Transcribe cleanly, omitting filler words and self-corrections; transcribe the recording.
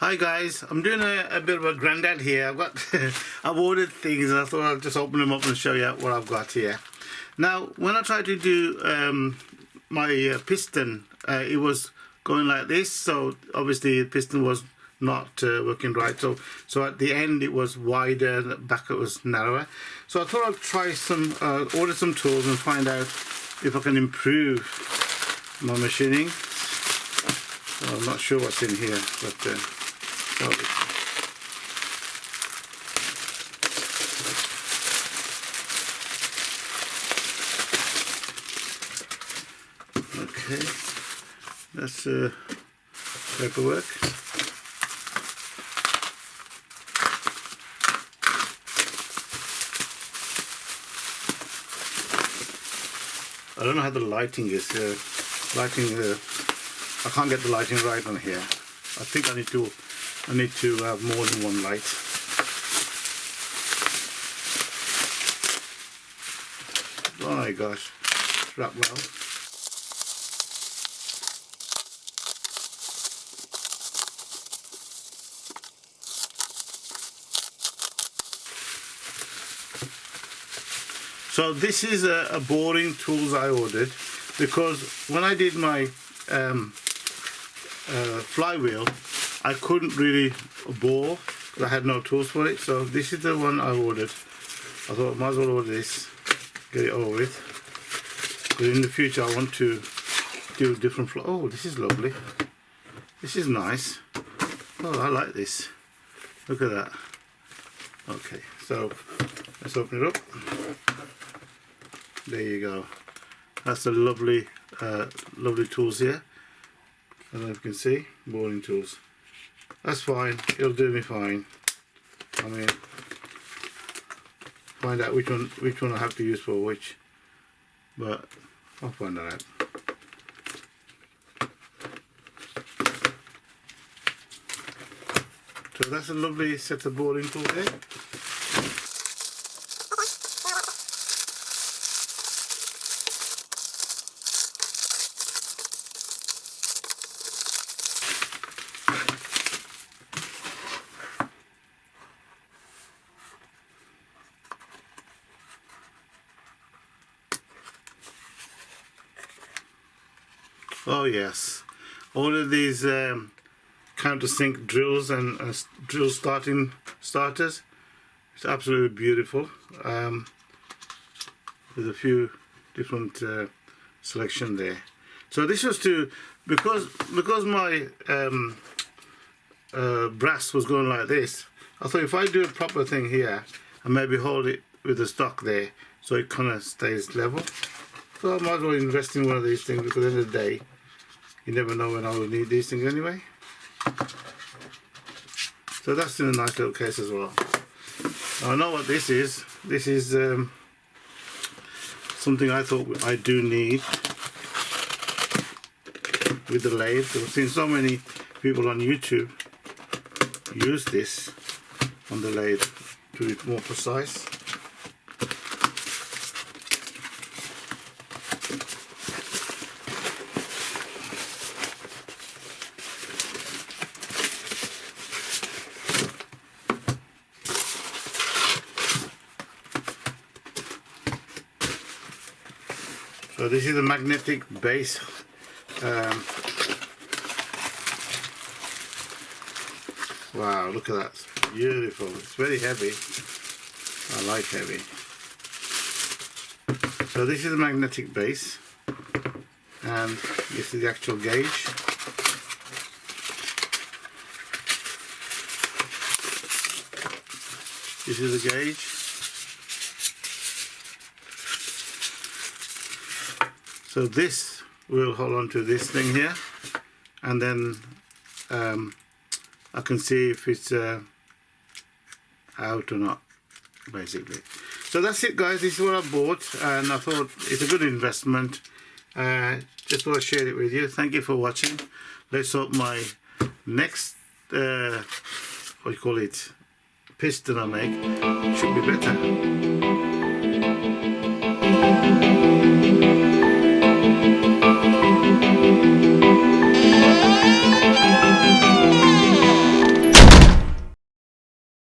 Hi guys, I'm doing a bit of a granddad here. I've ordered things and I thought I'll just open them up and show you what I've got here. Now when I tried to do my piston, it was going like this, so obviously the piston was not working right, so at the end it was wider, the back it was narrower. So I thought I'd try some order some tools and find out if I can improve my machining. Well, I'm not sure what's in here, but okay, that's paperwork. I don't know how the lighting is. I can't get the lighting right on here. I think I need to have more than one light. Oh my gosh, strap well. So this is a boring tools I ordered because when I did my flywheel, I couldn't really bore because I had no tools for it. So this is the one I ordered. I thought I might as well order this, get it over with. But in the future I want to do different oh, this is lovely. This is nice. Oh, I like this. Look at that. Okay, so let's open it up. There you go. That's a lovely lovely tools here. I don't know if you can see, boring tools. That's fine, it'll do me fine. I mean, find out which one I have to use for which, but I'll find that out. So that's a lovely set of boring tools there. Oh yes, all of these countersink drills and drill starters. It's absolutely beautiful. There's a few different selection there. So this was because my brass was going like this. I thought if I do a proper thing here and maybe hold it with the stock there, so it kind of stays level. So I might as well invest in one of these things because at the end of the day, you never know when I will need these things anyway. So that's in a nice little case as well. I know what this is. This is something I thought I do need with the lathe. I've seen so many people on YouTube use this on the lathe to be more precise. So this is a magnetic base. Wow, look at that, it's beautiful. It's very heavy. I like heavy. So this is a magnetic base, and this is the actual gauge. This is the gauge. So this will hold on to this thing here, and then I can see if it's out or not, basically. So that's it guys, this is what I bought and I thought it's a good investment. Just thought I'd share it with you. Thank you for watching. Let's hope my next, what do you call it, piston I make should be better.